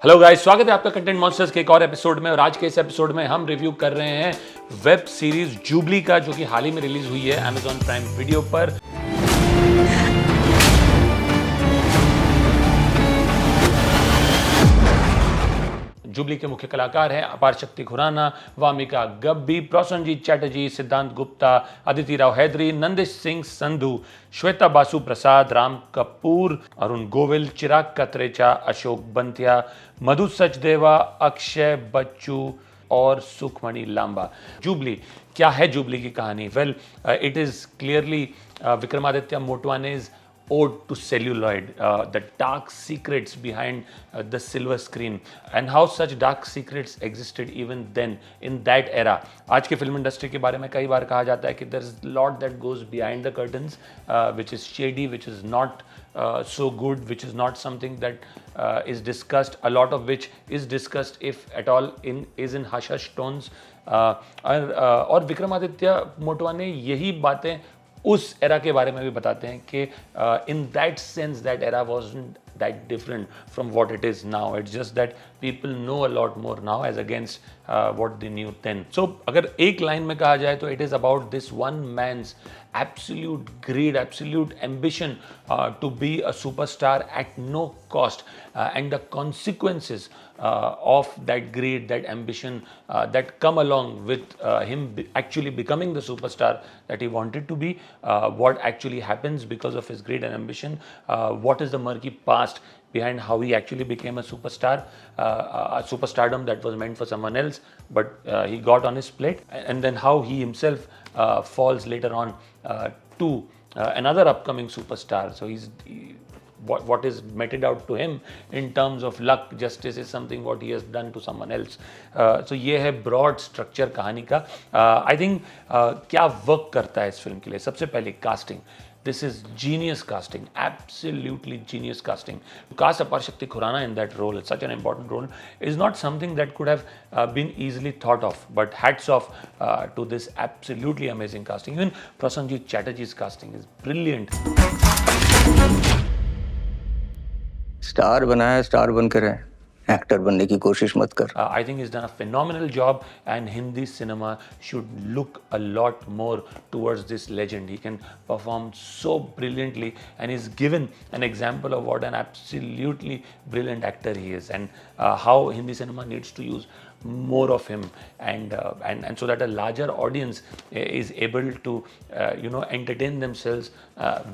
Hello guys, स्वागत है आपका कंटेंट मॉन्स्टर्स के एक और एपिसोड में। और आज के इस एपिसोड में हम रिव्यू कर रहे हैं वेब सीरीज जुबली का, जो कि हाल ही में रिलीज हुई है Amazon प्राइम वीडियो पर। जुबली के मुख्य कलाकार हैं अपार शक्ति खुराना, वामिका गब्बी, प्रसन्नजीत चैटर्जी, सिद्धांत गुप्ता, अदिति राव हैदरी, नंदिश सिंह संधू, श्वेता बासु प्रसाद, राम कपूर, अरुण गोविल, चिराग कतरेचा, अशोक बंतिया, मधु सचदेवा, अक्षय बच्चू और सुखमणि लांबा। जुबली क्या है? जुबली की कहानी, well it is clearly Vikramaditya Motwane's ode to celluloid, the dark secrets behind the silver screen and how such dark secrets existed even then in that era. आज के फिल्म इंडस्ट्री के बारे में कई बार कहा जाता है कि there is a lot that goes behind the curtains, which is shady, which is not so good, which is not something that is discussed, a lot of which is discussed if at all is in hush hush tones. और विक्रमादित्य मोटवाने यही बातें उस era के बारे में भी बताते हैं कि in that sense that era wasn't that different from what it is now. It's just that people know a lot more now as against what they knew then. So अगर एक लाइन में कहा जाए तो it is about this one man's absolute greed, absolute ambition to be a superstar at no cost, and the consequences of that greed, that ambition that come along with him actually becoming the superstar that he wanted to be, what actually happens because of his greed and ambition, what is the murky past behind how he actually became a superstar, a superstardom that was meant for someone else, but he got on his plate, and then how he himself falls later on to another upcoming superstar. So what is meted out to him in terms of luck, justice is something what he has done to someone else. So ये है broad structure कहानी का। I think क्या work करता है इस film के लिए? सबसे पहले casting. This is genius casting, absolutely genius casting. To cast Apar Shakti Khurana in that role, it's such an important role, is not something that could have been easily thought of. But hats off to this absolutely amazing casting. Even Prasanjit Chatterjee's casting is brilliant. Star बनाया, star बनकर है, actor बनने की कोशिश मत कर। I think he's done a phenomenal job, and Hindi cinema should look a lot more towards this legend. He can perform so brilliantly, and he's given an example of what an absolutely brilliant actor he is, and how Hindi cinema needs to use more of him, and so that a larger audience is able to entertain themselves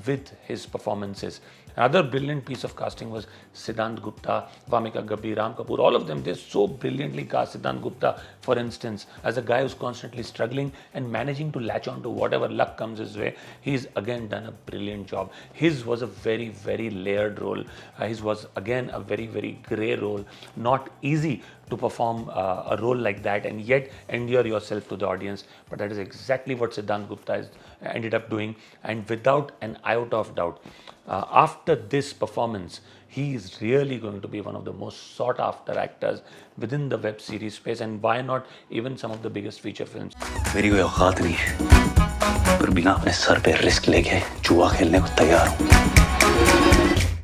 with his performances. Another brilliant piece of casting was Siddhant Gupta, Vamika Gabbi, Ram Kapoor. All of them, they're so brilliantly cast. Siddhant Gupta, for instance, as a guy who's constantly struggling and managing to latch on to whatever luck comes his way, he's again done a brilliant job. His was a very, very layered role. His was again a very, very grey role. Not easy to perform a role like that and yet endure yourself to the audience. But that is exactly what Siddhant Gupta has ended up doing. And without an iota of doubt, after this performance, he is really going to be one of the most sought after actors within the web series space, and why not even some of the biggest feature films. मेरी कोई औकात नहीं है, पर बिना अपने sir पे risk लेके जुआ खेलने को तैयार हूँ।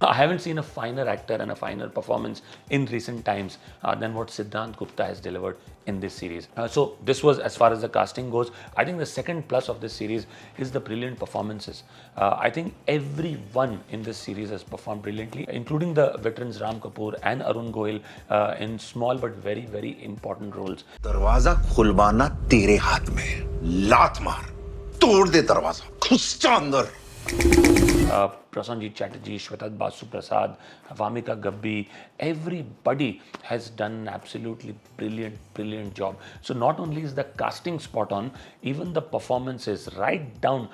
I haven't seen a finer actor and a finer performance in recent times than what Siddhant Gupta has delivered in this series. So this was as far as the casting goes. I think the second plus of this series is the brilliant performances. I think everyone in this series has performed brilliantly, including the veterans Ram Kapoor and Arun Goyal in small but very, very important roles. दरवाजा खुलवाना तेरे हाथ में है। लात मार, तोड़ दे दरवाजा, घुस जा अंदर। Prasanjit Chatterjee, Shweta Basu Prasad, Vamika Gabbi, everybody has done an absolutely brilliant job. So not only is the casting spot on, even the performances right down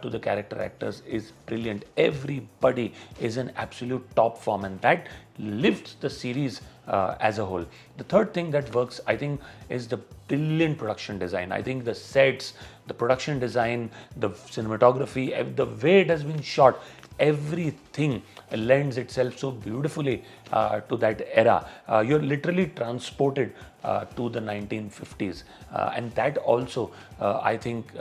to the character actors is brilliant. Everybody is in absolute top form, and that lifts the series as a whole. The third thing that works, I think, is the brilliant production design. I think the sets, the production design, the cinematography, the way it has been shot, everything lends itself so beautifully to that era. You're literally transported to the 1950s, and that also I think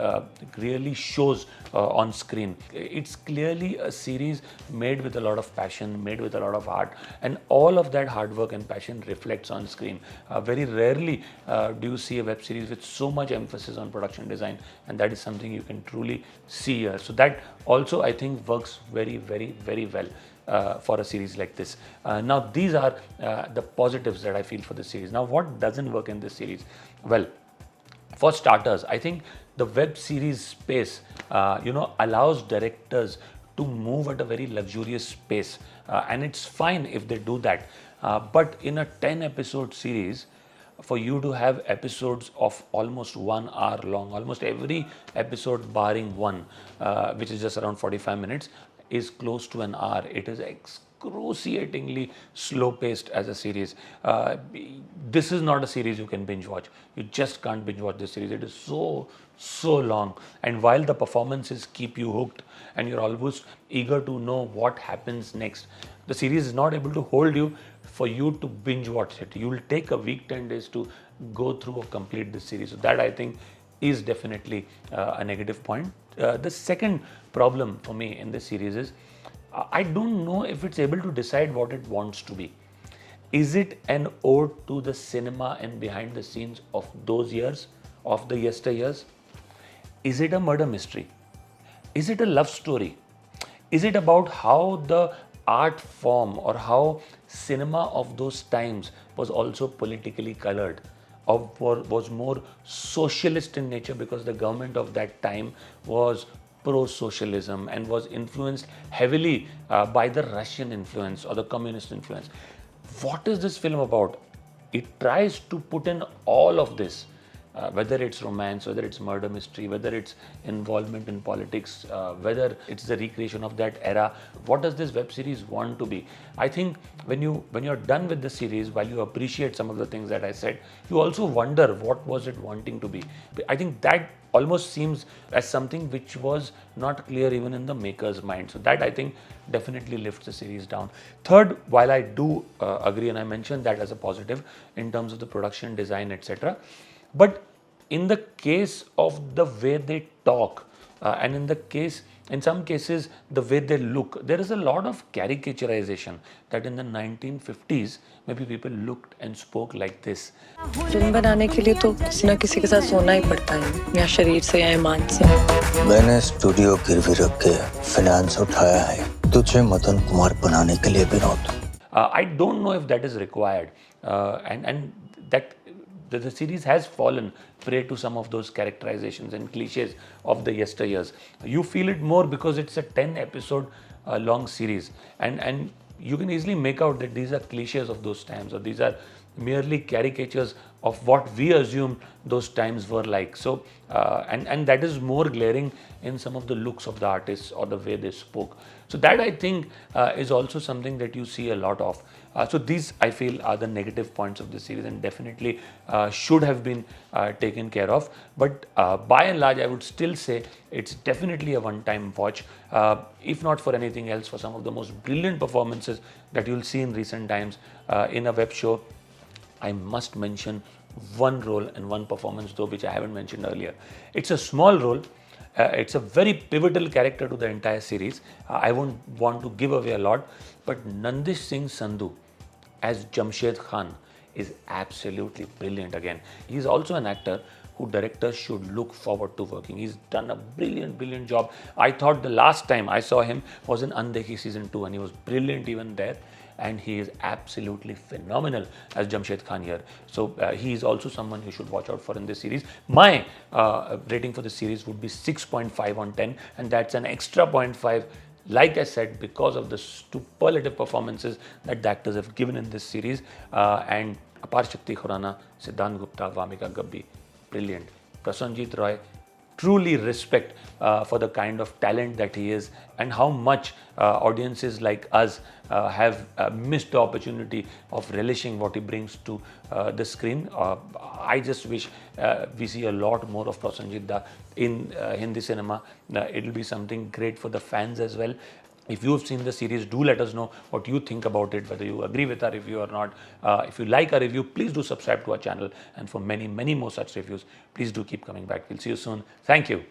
really shows on screen. It's clearly a series made with a lot of passion, made with a lot of heart, and all of that hard work and passion reflects on screen. Very rarely do you see a web series with so much emphasis on production design, and that is something you can truly see here. So that also I think works very, very, very well for a series like this. Now these are the positives that I feel for the series. Now what doesn't work in this series? Well, for starters, I think the web series space allows directors to move at a very luxurious pace, and it's fine if they do that, but in a 10 episode series, for you to have episodes of almost 1 hour long, almost every episode barring one, which is just around 45 minutes, is close to an hour. It is excruciatingly slow paced as a series. This is not a series you can binge watch. You just can't binge watch this series. It is so long, and while the performances keep you hooked and you're almost eager to know what happens next, the series is not able to hold you for you to binge watch it. You will take a week, 10 days to go through or complete this series. So that I think is definitely a negative point. The second problem for me in this series is I don't know if it's able to decide what it wants to be. Is it an ode to the cinema and behind the scenes of those years, of the yesteryears? Is it a murder mystery? Is it a love story? Is it about how the art form or how cinema of those times was also politically colored, or was more socialist in nature because the government of that time was pro-socialism and was influenced heavily by the Russian influence or the communist influence? What is this film about? It tries to put in all of this, whether it's romance, whether it's murder mystery, whether it's involvement in politics, whether it's the recreation of that era. What does this web series want to be? I think when you're done with the series, while you appreciate some of the things that I said, you also wonder what was it wanting to be. I think that almost seems as something which was not clear even in the maker's mind. So that I think definitely lifts the series down. Third, while I do agree, and I mentioned that as a positive in terms of the production design, etc., but in the case of the way they talk, and in some cases, the way they look, there is a lot of caricaturization that in the 1950s, maybe people looked and spoke like this. Film बनाने के लिए तो किसी ना किसी के साथ सोना ही पड़ता है, या शरीर से या ईमान से। मैंने स्टूडियो गिरवी रख के फाइनेंस उठाया है तुझे मदन कुमार बनाने के लिए Vinod. I don't know if that is required, and that the series has fallen prey to some of those characterizations and cliches of the yesteryears. You feel it more because it's a 10 episode long series, and you can easily make out that these are cliches of those times, or these are merely caricatures of what we assume those times were like. So and that is more glaring in some of the looks of the artists or the way they spoke. So that I think is also something that you see a lot of. So these I feel are the negative points of the series, and definitely should have been taken care of. But by and large, I would still say it's definitely a one-time watch. If not for anything else, for some of the most brilliant performances that you'll see in recent times in a web show. I must mention one role and one performance though, which I haven't mentioned earlier. It's a small role. It's a very pivotal character to the entire series. I won't want to give away a lot, but Nandish Singh Sandhu as Jamshed Khan is absolutely brilliant again. He's also an actor who directors should look forward to working. He's done a brilliant job. I thought the last time I saw him was in Andekhi season 2, and he was brilliant even there. And he is absolutely phenomenal as Jamshed Khan here. So he is also someone you should watch out for in this series. My rating for the series would be 6.5 on 10, and that's an extra 0.5, like I said, because of the superlative performances that the actors have given in this series. And Apar Shakti Khurana, Siddhant Gupta, Vamika Gabbi, brilliant. Prasanjit Roy, truly respect for the kind of talent that he is, and how much audiences like us have missed the opportunity of relishing what he brings to the screen. I just wish we see a lot more of Prasanjit Da in Hindi cinema. It will be something great for the fans as well. If you have seen the series, do let us know what you think about it, whether you agree with our review or not. If you like our review, please do subscribe to our channel. And for many, many more such reviews, please do keep coming back. We'll see you soon. Thank you.